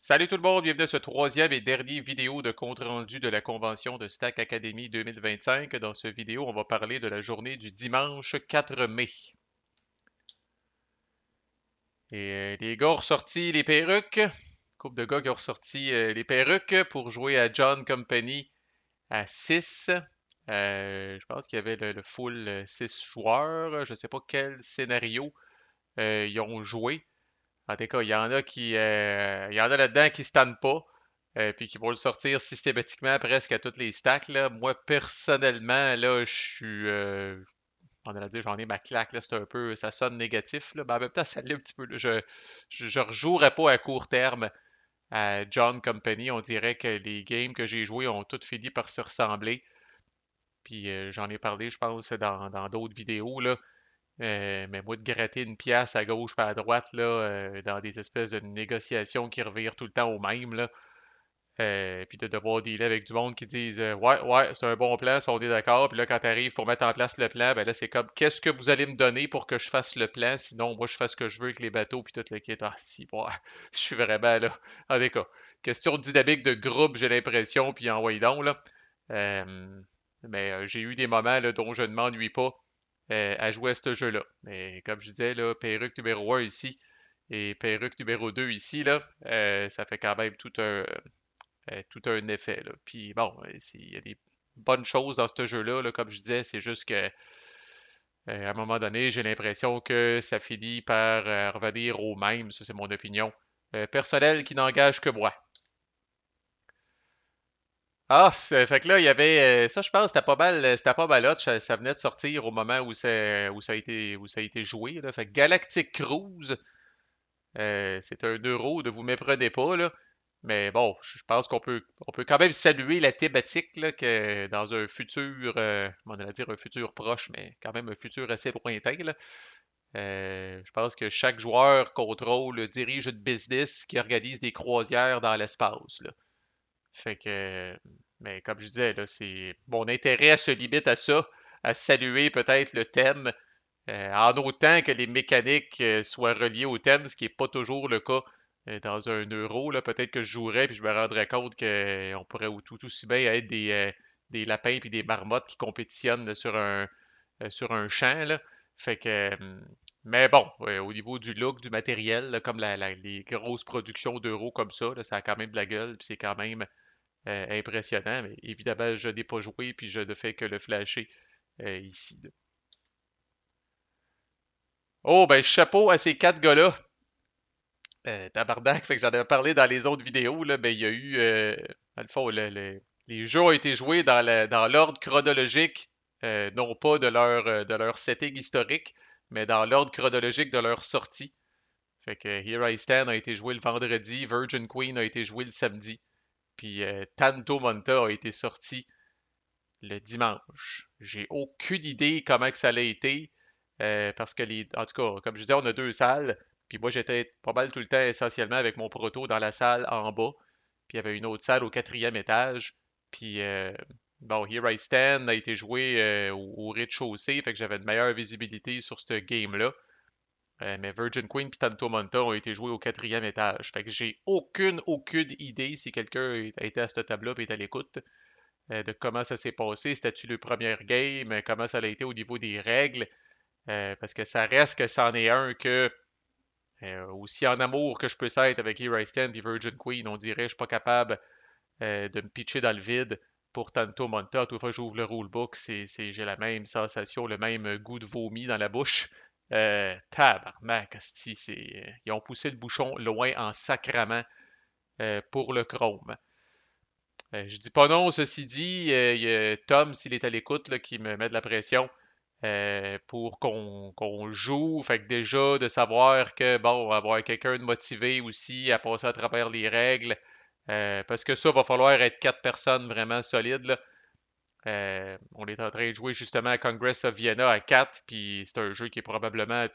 Salut tout le monde, bienvenue à ce troisième et dernier vidéo de compte-rendu de la convention de Stack Academy 2025. Dans ce vidéo, on va parler de la journée du dimanche 4 mai. Et les gars ont ressorti les perruques. Couple de gars qui ont ressorti les perruques pour jouer à John Company à 6. Je pense qu'il y avait le full 6 joueurs. Je ne sais pas quel scénario ils ont joué. En tout cas, il y en a là-dedans qui ne se tannent pas, puis qui vont le sortir systématiquement presque à toutes les stacks, là. Moi, personnellement, là, on allait dire, j'en ai ma claque, là, c'est un peu, ça sonne négatif, là, mais en même temps, ça l'est un petit peu, là. Je rejouerai pas à court terme à John Company. On dirait que les games que j'ai joués ont toutes fini par se ressembler. Puis j'en ai parlé, je pense, dans d'autres vidéos, là. Mais moi, de gratter une pièce à gauche pas à droite, là, dans des espèces de négociations qui revirent tout le temps au même, là, puis de devoir dealer avec du monde qui disent ouais, ouais, c'est un bon plan, si on est d'accord. Puis là, quand tu arrives pour mettre en place le plan, ben là, c'est comme qu'est-ce que vous allez me donner pour que je fasse le plan? Sinon, moi, je fais ce que je veux avec les bateaux, puis tout le kit. Ah, si, ouais, je suis vraiment là. En tout cas, question de dynamique de groupe, j'ai l'impression, puis envoyez donc, là. Euh, mais j'ai eu des moments là, dont je ne m'ennuie pas à jouer à ce jeu-là. Mais comme je disais, là, perruque numéro un ici et perruque numéro 2 ici, là, ça fait quand même tout un effet, là. Puis bon, il y a des bonnes choses dans ce jeu-là, là, comme je disais, c'est juste que à un moment donné, j'ai l'impression que ça finit par revenir au même, ça c'est mon opinion personnelle qui n'engage que moi. Ah, fait que là, il y avait ça, je pense, c'était pas mal hot, ça venait de sortir au moment où ça a été joué, là. Fait que Galactic Cruise, c'est un euro, ne vous méprenez pas, là. Mais bon, je pense on peut quand même saluer la thématique, là, que dans un futur, on allait dire un futur proche, mais quand même un futur assez lointain, là. Je pense que chaque joueur contrôle, dirige une business qui organise des croisières dans l'espace, là. Fait que, mais comme je disais, là, c'est mon intérêt se limite à ça, à saluer peut-être le thème, en autant que les mécaniques soient reliées au thème, ce qui n'est pas toujours le cas dans un euro. Là, peut-être que je jouerais puis je me rendrais compte qu'on pourrait tout aussi bien être des lapins puis des marmottes qui compétitionnent là, sur un champ. Là. Fait que, mais bon, au niveau du look, du matériel, là, comme les grosses productions d'euros comme ça, ça a quand même de la gueule, puis c'est quand même impressionnant. Mais évidemment, je n'ai pas joué, puis je ne fais que le flasher ici. Là. Oh, ben, chapeau à ces quatre gars-là. Tabarnak, fait que j'en avais parlé dans les autres vidéos, là, ben, il y a eu, dans le fond, les jeux ont été joués dans l'ordre chronologique, non pas de leur setting historique, mais dans l'ordre chronologique de leur sortie. Fait que Here I Stand a été joué le vendredi, Virgin Queen a été joué le samedi, puis Tanto Monta a été sorti le dimanche. J'ai aucune idée comment que ça a été, parce que en tout cas, comme je disais, on a deux salles, puis moi j'étais pas mal tout le temps essentiellement avec mon proto dans la salle en bas, puis il y avait une autre salle au quatrième étage, puis bon, Here I Stand a été joué au rez-de-chaussée, fait que j'avais une meilleure visibilité sur ce game-là. Mais Virgin Queen et Tanto Monta ont été joués au quatrième étage. Fait que j'ai aucune idée si quelqu'un a été à cette table-là et est à l'écoute de comment ça s'est passé. C'était-tu le premier game? Comment ça a été au niveau des règles? Parce que ça reste que c'en est un que, aussi en amour que je peux être avec Here I Stand et Virgin Queen, on dirait que je suis pas capable de me pitcher dans le vide pour Tanto Monta. Toutefois, j'ouvre le rulebook, j'ai la même sensation, le même goût de vomi dans la bouche. Tabarnak, asti, ils ont poussé le bouchon loin en sacrament pour le Chrome. Je dis pas non, ceci dit, il y a Tom, s'il est à l'écoute, là, qui me met de la pression pour qu'on joue. Fait que déjà, de savoir que, bon, on va avoir quelqu'un de motivé aussi à passer à travers les règles. Parce que ça, va falloir être quatre personnes vraiment solides, là. On est en train de jouer justement à Congress of Vienna à 4, puis c'est un jeu qui est probablement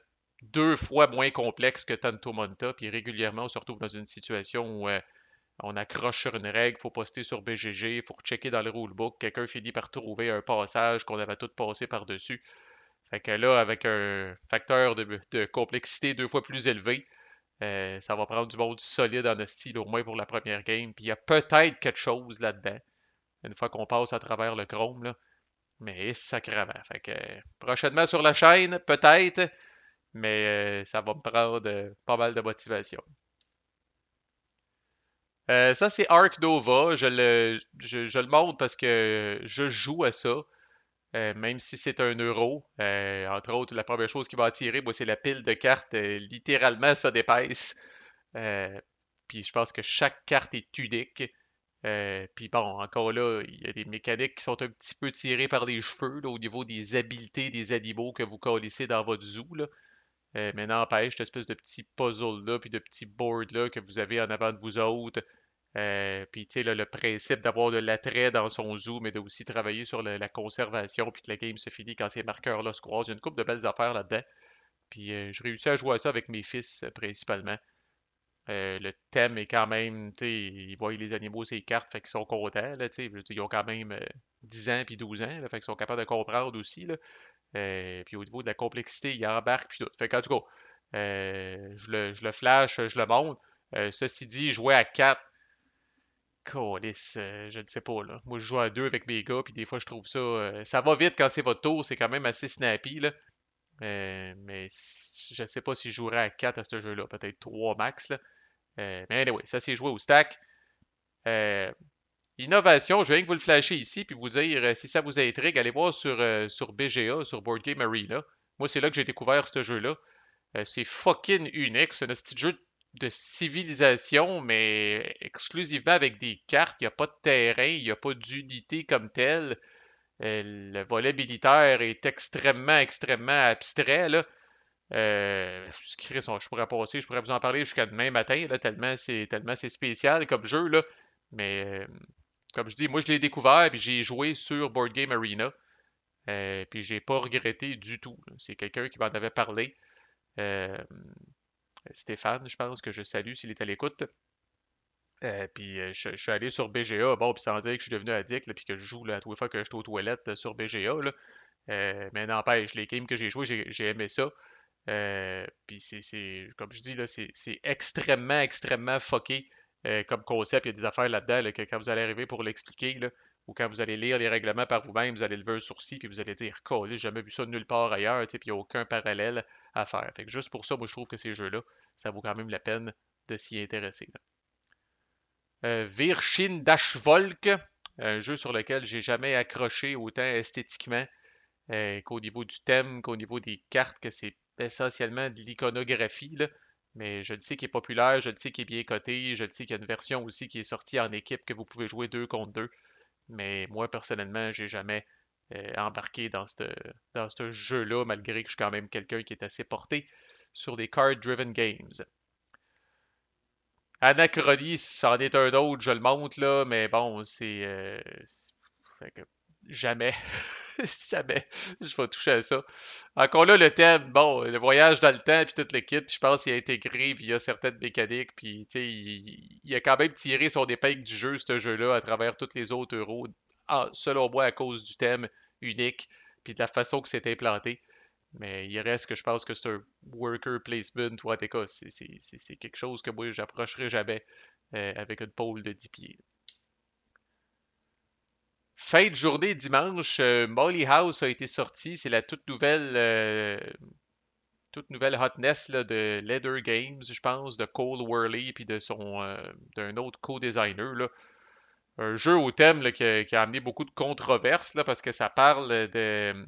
deux fois moins complexe que Tanto Monta, puis régulièrement on se retrouve dans une situation où on accroche sur une règle, il faut poster sur BGG, il faut checker dans le rulebook. Quelqu'un finit par trouver un passage qu'on avait tout passé par-dessus. Fait que là, avec un facteur de complexité deux fois plus élevé, Ça va prendre du monde solide en style au moins pour la première game. Puis il y a peut-être quelque chose là-dedans, une fois qu'on passe à travers le Chrome, là. Mais sacrément. Fait que, prochainement sur la chaîne, peut-être, mais ça va me prendre pas mal de motivation. Ça, c'est Ark Nova. Je le montre parce que je joue à ça. Même si c'est un euro. Entre autres, la première chose qui va attirer, moi, c'est la pile de cartes. Littéralement, ça d'épaisse. Euh, Puis je pense que chaque carte est unique. Puis bon, encore là, il y a des mécaniques qui sont un petit peu tirées par les cheveux là, au niveau des habiletés des animaux que vous colissez dans votre zoo, là. Mais n'empêche, cette espèce de petit puzzle-là, puis de petit board-là que vous avez en avant de vous autres. Puis, tu sais, là, le principe d'avoir de l'attrait dans son zoo, mais de aussi travailler sur la conservation, puis que la game se finit quand ces marqueurs-là se croisent. Il y a une couple de belles affaires là-dedans. Puis, je réussis à jouer à ça avec mes fils, principalement. Le thème est quand même, tu sais, ils voient les animaux, ces cartes, fait qu'ils sont contents, là, tu sais. Je veux dire, ils ont quand même 10 ans puis 12 ans, là, fait qu'ils sont capables de comprendre aussi, là. Puis au niveau de la complexité, il embarque puis tout. Fait qu'en tout cas, je le flash, je le montre. Ceci dit, jouer à 4, câlisse, je ne sais pas, là. Moi, je joue à 2 avec mes gars, puis des fois, je trouve ça... ça va vite quand c'est votre tour, c'est quand même assez snappy, là. Mais je sais pas si je jouerais à 4 à ce jeu-là. Peut-être 3 max, là. Mais anyway, ça c'est joué au stack. Euh, Innovation, je viens que vous le flasher ici, puis vous dire si ça vous intrigue, allez voir sur BGA, sur Board Game Arena. Moi, c'est là que j'ai découvert ce jeu-là. C'est fucking unique. C'est un petit jeu de civilisation, mais exclusivement avec des cartes. Il n'y a pas de terrain, il n'y a pas d'unité comme telle. Le volet militaire est extrêmement, extrêmement abstrait, là. Chris, je pourrais passer, je pourrais vous en parler jusqu'à demain matin, là, tellement c'est spécial comme jeu, là. Mais comme je dis, moi je l'ai découvert puis j'ai joué sur Board Game Arena. Puis j'ai pas regretté du tout, là. C'est quelqu'un qui m'en avait parlé. Euh, Stéphane, je pense que je salue s'il est à l'écoute. Puis je suis allé sur BGA, bon, puis sans dire que je suis devenu addict, là, puis que je joue là, à toutes les fois que je suis aux toilettes sur BGA, là. Mais n'empêche, les games que j'ai joués, j'ai aimé ça. Puis comme je dis, là, c'est extrêmement, extrêmement fucké comme concept. Il y a des affaires là-dedans là, que quand vous allez arriver pour l'expliquer, là, ou quand vous allez lire les règlements par vous-même, vous allez lever un sourcil, puis vous allez dire, Calé, j'ai jamais vu ça nulle part ailleurs, tu sais, puis il n'y a aucun parallèle à faire. Fait que juste pour ça, moi, je trouve que ces jeux-là, ça vaut quand même la peine de s'y intéresser. Virchin Dashvolk, un jeu sur lequel j'ai jamais accroché autant esthétiquement qu'au niveau du thème, qu'au niveau des cartes, que c'est essentiellement de l'iconographie, là. Mais je le sais qu'il est populaire, je le sais qu'il est bien coté, je le sais qu'il y a une version aussi qui est sortie en équipe que vous pouvez jouer 2 contre 2. Mais moi, personnellement, j'ai jamais embarqué dans ce jeu-là, malgré que je suis quand même quelqu'un qui est assez porté sur des card-driven games. Anachronie, c'en est un autre, je le montre là, mais bon, fait que jamais, jamais je vais toucher à ça. Encore là, le thème, bon, le voyage dans le temps, puis toute l'équipe, je pense qu'il a intégré via certaines mécaniques, puis tu sais, il a quand même tiré son épingle du jeu, ce jeu-là, à travers tous les autres euros, selon moi, à cause du thème unique, puis de la façon que c'est implanté. Mais il reste que je pense que c'est un worker placement, ou en tout cas, c'est quelque chose que moi, j'approcherai jamais avec une pôle de 10 pieds. Fin de journée dimanche, Molly House a été sortie. C'est la toute nouvelle hotness là, de Leather Games, je pense, de Cole Worley puis d'un autre co-designer, là. Un jeu au thème là, qui a amené beaucoup de controverses là, parce que ça parle de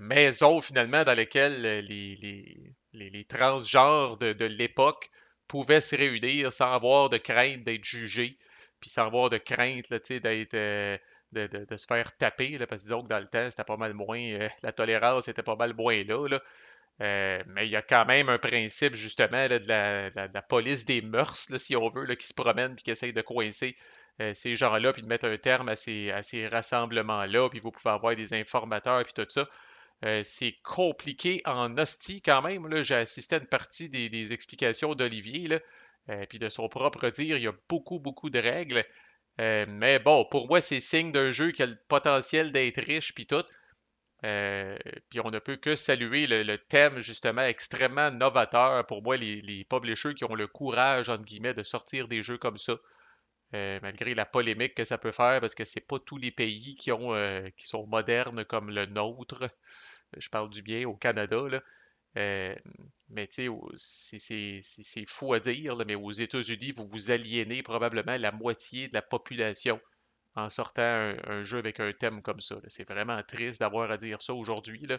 maisons finalement dans lesquelles les transgenres de l'époque pouvaient se réunir sans avoir de crainte d'être jugés, puis sans avoir de crainte là, tu sais, de se faire taper, là, parce que disons que dans le temps, c'était pas mal moins, la tolérance était pas mal moins là, là. Mais il y a quand même un principe justement là, de la police des mœurs, là, si on veut, là, qui se promène et qui essaye de coincer ces gens-là, puis de mettre un terme à ces rassemblements-là, puis vous pouvez avoir des informateurs, puis tout ça. C'est compliqué en hostie quand même. Là. J'ai assisté à une partie des explications d'Olivier, là, puis de son propre dire, il y a beaucoup, beaucoup de règles. Mais bon, pour moi, c'est signe d'un jeu qui a le potentiel d'être riche, puis tout. Euh, Puis on ne peut que saluer le thème justement extrêmement novateur pour moi, les publishers qui ont le courage, entre guillemets, de sortir des jeux comme ça, malgré la polémique que ça peut faire, parce que c'est pas tous les pays qui sont modernes comme le nôtre. Je parle du bien au Canada, là. Euh, mais tu sais, c'est fou à dire, là, mais aux États-Unis, vous vous aliénez probablement la moitié de la population en sortant un jeu avec un thème comme ça, là. C'est vraiment triste d'avoir à dire ça aujourd'hui, là.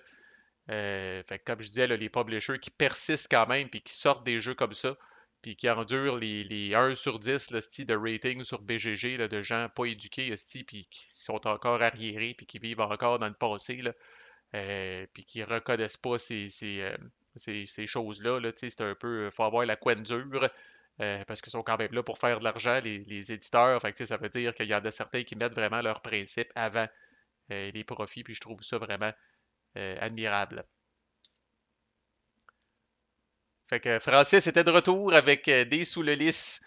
Fait que comme je disais, là, les publishers qui persistent quand même, puis qui sortent des jeux comme ça, puis qui endurent les 1 sur 10 là, de rating sur BGG là, de gens pas éduqués, puis qui sont encore arriérés, puis qui vivent encore dans le passé, là, puis qui reconnaissent pas ces choses-là. Là, tu sais, c'est un peu, faut avoir la couenne dure, parce qu'ils sont quand même là pour faire de l'argent, les éditeurs. Fait que, tu sais, ça veut dire qu'il y en a certains qui mettent vraiment leurs principes avant les profits, puis je trouve ça vraiment admirable. Fait que Francis était de retour avec des sous le lys,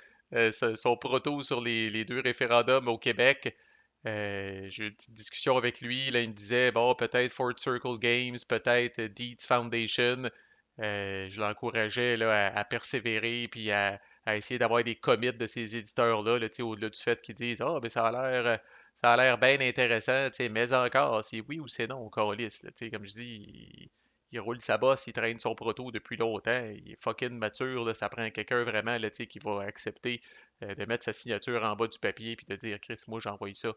son proto sur les deux référendums au Québec. J'ai eu une petite discussion avec lui. Là, il me disait, bon, peut-être Fort Circle Games, peut-être Deeds Foundation. Je l'encourageais là, à persévérer puis à essayer d'avoir des commits de ces éditeurs-là, là, tu sais, au-delà du fait qu'ils disent, ah, mais ça a l'air bien intéressant, tu sais, mais encore, c'est oui ou c'est non, câlisse, là, tu sais, comme je dis, il roule sa bosse, il traîne son proto depuis longtemps, il est fucking mature, là, ça prend quelqu'un vraiment là, tu sais, qui va accepter de mettre sa signature en bas du papier puis de dire Chris, moi j'envoie ça.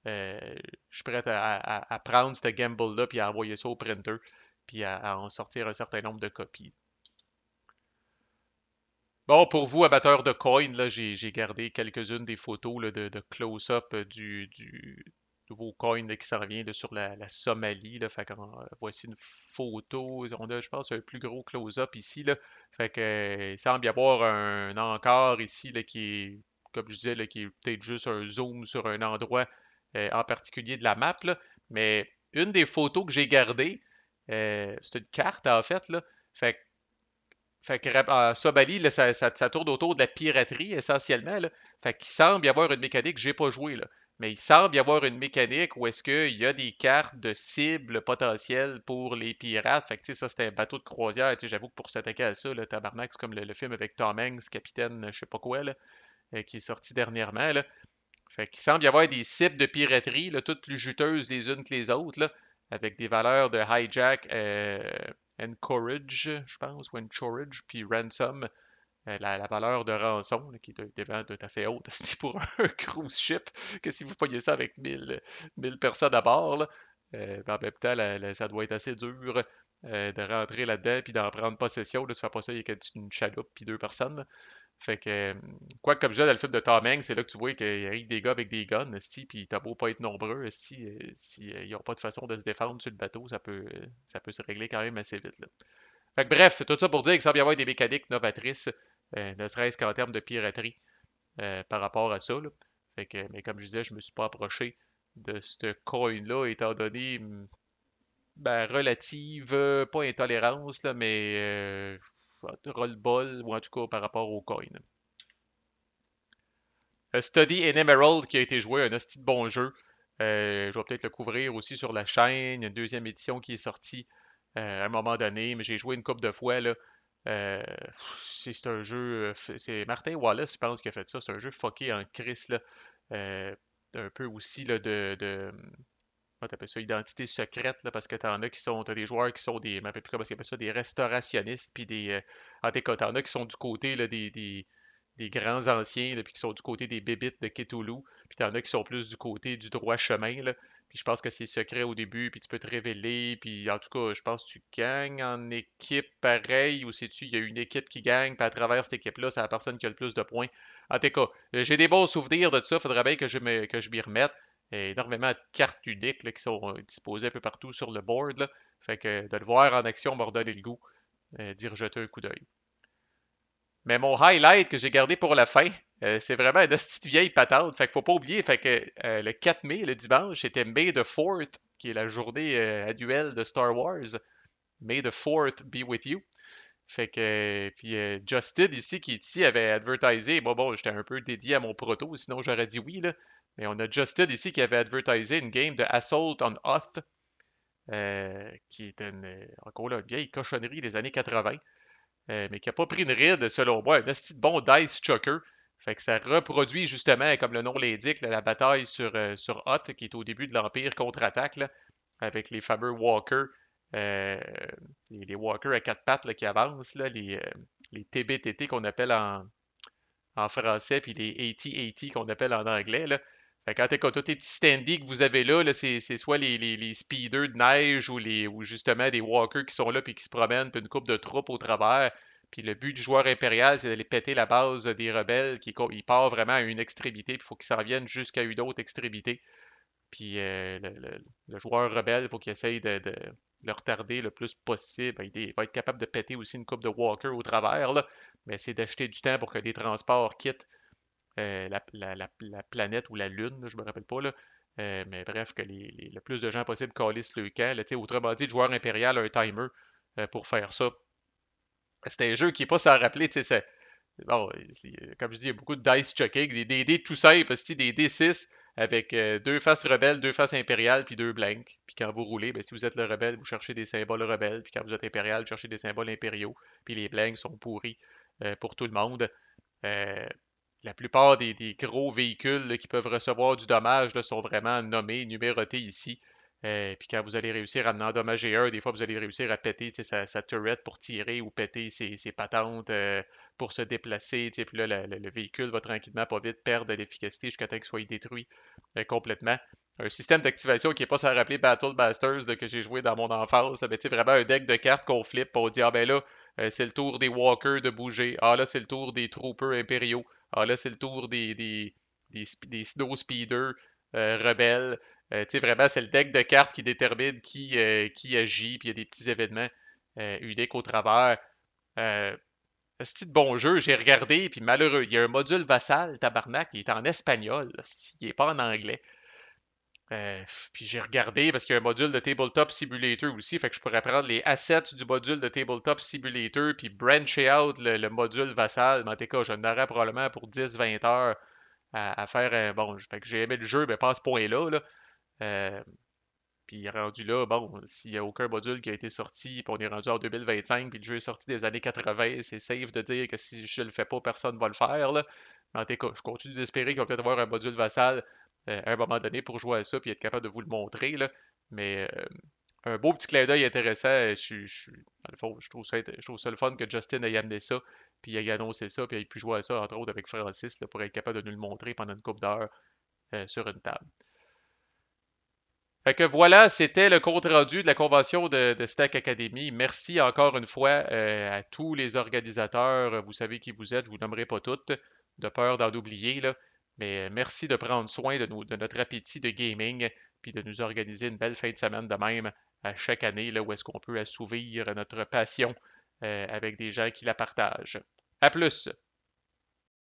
Euh, je suis prêt à prendre ce gamble-là puis à envoyer ça au printer puis à en sortir un certain nombre de copies. Bon, pour vous, amateurs de coin, là, j'ai gardé quelques-unes des photos là, de close-up du nouveau coin là, qui s'en vient là, sur la Somalie. Là. Fait que, voici une photo. On a, je pense, un plus gros close-up ici. Là. Fait que, il semble y avoir un encart ici là, qui est, comme je disais, là, qui est peut-être juste un zoom sur un endroit en particulier de la map. Là. Mais une des photos que j'ai gardées, c'est une carte en fait. Là. Fait fait que Sobali, là, ça tourne autour de la piraterie essentiellement. Là. Fait qu'il semble y avoir une mécanique, j'ai pas joué, là, mais il semble y avoir une mécanique où est-ce qu'il y a des cartes de cibles potentielles pour les pirates. Fait que tu sais, ça c'était un bateau de croisière. Tu sais, j'avoue que pour s'attaquer à ça, là, tabarnak, c'est comme le film avec Tom Hanks, capitaine, je sais pas quoi, là, qui est sorti dernièrement. Là. Fait qu'il semble y avoir des cibles de piraterie, là, toutes plus juteuses les unes que les autres, là, avec des valeurs de hijack, encourage, je pense, ou encourage, puis ransom, la valeur de rançon, là, qui est assez haute c'est pour un cruise ship, que si vous payez ça avec 1000 personnes à bord, là, ben, en même temps, ça doit être assez dur de rentrer là-dedans, puis d'en prendre possession. Là, tu fais pas ça, il y a qu'une chaloupe, puis deux personnes. Là. Fait que, quoi que comme je disais dans le film de Tom Hanks, c'est là que tu vois qu'il arrive des gars avec des guns, esti, puis t'as beau pas être nombreux, esti, si ils n'ont pas de façon de se défendre sur le bateau, ça peut se régler quand même assez vite, là. Fait que bref, tout ça pour dire qu'il semble y avoir des mécaniques novatrices, ne serait-ce qu'en termes de piraterie par rapport à ça, là. Fait que, mais comme je disais, je me suis pas approché de ce coin-là, étant donné ben, relative, pas intolérance, là, mais roll-ball, ou en tout cas par rapport au coin. Study in Emerald qui a été joué, un hostie de bon jeu. Je vais peut-être le couvrir aussi sur la chaîne. Il y a une deuxième édition qui est sortie à un moment donné, mais j'ai joué une couple de fois. Là. Euh, c'est un jeu. C'est Martin Wallace, je pense, qui a fait ça. C'est un jeu fucké en Chris. Là. Un peu aussi là, comment t'appelles ça, identité secrète, là, parce que t'as des joueurs qui sont des, je me rappelle plus comment ils appellent ça, des restaurationnistes, puis en tout cas, t'en as qui sont du côté là, des grands anciens, là, puis qui sont du côté des bébites de Cthulhu, puis t'en as qui sont plus du côté du droit chemin, là, puis je pense que c'est secret au début, puis tu peux te révéler, puis en tout cas, je pense que tu gagnes en équipe pareil, ou sais-tu, il y a une équipe qui gagne, puis à travers cette équipe-là, c'est la personne qui a le plus de points. En tout cas, j'ai des bons souvenirs de ça, faudrait bien que je m'y remette. Il y a énormément de cartes uniques là, qui sont disposées un peu partout sur le board. Là. Fait que de le voir en action m'a redonné le goût d'y rejeter un coup d'œil. Mais mon highlight que j'ai gardé pour la fin, c'est vraiment une petite vieille patente. Fait qu'il faut pas oublier, fait que le 4 mai, le dimanche, c'était May the 4th, qui est la journée annuelle de Star Wars. May the 4th be with you. Fait que, puis Justin ici, qui est ici, avait advertisé. Moi, bon, j'étais un peu dédié à mon proto, sinon j'aurais dit oui, là. Mais on a Justin ici qui avait advertisé une game de Assault on Hoth qui est encore là, une vieille cochonnerie des années 80, mais qui n'a pas pris une ride, selon moi. Un esti de bon Dice Choker. Fait que ça reproduit justement, comme le nom l'indique, là, la bataille sur Hoth, qui est au début de l'Empire contre-attaque, là, avec les fameux Walkers, euh, les Walkers à quatre pattes là, qui avancent, là, les TBTT qu'on appelle en français, puis les AT-AT qu'on appelle en anglais. Là. Fait que quand t'as tous les petits standees que vous avez là, c'est soit les speeders de neige ou justement des walkers qui sont là puis qui se promènent, puis une coupe de troupes au travers. Puis le but du joueur impérial, c'est d'aller péter la base des rebelles il part vraiment à une extrémité, puis il faut qu'il s'en vienne jusqu'à une autre extrémité. Puis le joueur rebelle, il faut qu'il essaye de le retarder le plus possible. Il va être capable de péter aussi une coupe de walker au travers, là, mais c'est d'acheter du temps pour que les transports quittent la planète ou la Lune, là, je me rappelle pas. Là. Mais bref, que le plus de gens possible calissent le camp. Là, autrement dit, le joueur impérial a un timer pour faire ça. C'est un jeu qui n'est pas sans rappeler, bon, comme je dis, il y a beaucoup de dice checking, des dés tout simples, des D6 avec deux faces rebelles, deux faces impériales, puis deux blanks. Puis quand vous roulez, ben, si vous êtes le rebelle, vous cherchez des symboles rebelles, puis quand vous êtes impérial, vous cherchez des symboles impériaux. Puis les blanks sont pourris pour tout le monde. Euh, la plupart des gros véhicules là, qui peuvent recevoir du dommage là, sont vraiment nommés, numérotés ici. Puis quand vous allez réussir à en endommager un, des fois vous allez réussir à péter sa turret pour tirer ou péter ses patentes pour se déplacer. Puis là, le véhicule va tranquillement, pas vite, perdre de l'efficacité jusqu'à temps qu'il soit détruit complètement. Un système d'activation qui n'est pas sans rappeler Battle Busters là, que j'ai joué dans mon enfance. Là, ben, vraiment un deck de cartes qu'on flippe, on dit ah ben là, c'est le tour des walkers de bouger. Ah là, c'est le tour des troopers impériaux. Ah là, c'est le tour des snow speeders rebelles. Vraiment, c'est le deck de cartes qui détermine qui agit, puis il y a des petits événements uniques au travers. Euh, c'est de bon jeu, j'ai regardé, puis malheureux, il y a un module vassal, tabarnak, il est en espagnol, il n'est pas en anglais. Euh, Puis j'ai regardé parce qu'il y a un module de Tabletop Simulator aussi, fait que je pourrais prendre les assets du module de Tabletop Simulator puis brancher out le module vassal. Mais en tout cas, j'en aurais probablement pour 10-20 heures à faire. Bon, fait que j'ai aimé le jeu, mais pas à ce point-là. Là. Euh, Puis rendu là, bon, s'il n'y a aucun module qui a été sorti, puis on est rendu en 2025, puis le jeu est sorti des années 80, c'est safe de dire que si je le fais pas, personne ne va le faire. Là. Mais en tout cas, je continue d'espérer qu'il va peut-être avoir un module vassal à un moment donné pour jouer à ça, puis être capable de vous le montrer. Là. Mais un beau petit clin d'œil intéressant. Dans le fond, je trouve ça le fun que Justin ait amené ça, puis ait annoncé ça, puis ait pu jouer à ça, entre autres, avec Francis, là, pour être capable de nous le montrer pendant une couple d'heures sur une table. Fait que voilà, c'était le compte rendu de la convention de Stack Academy. Merci encore une fois à tous les organisateurs. Vous savez qui vous êtes, je vous nommerai pas toutes, de peur d'en oublier, là. Mais merci de prendre soin de notre appétit de gaming, puis de nous organiser une belle fin de semaine de même à chaque année, là, où est-ce qu'on peut assouvir notre passion avec des gens qui la partagent. À plus!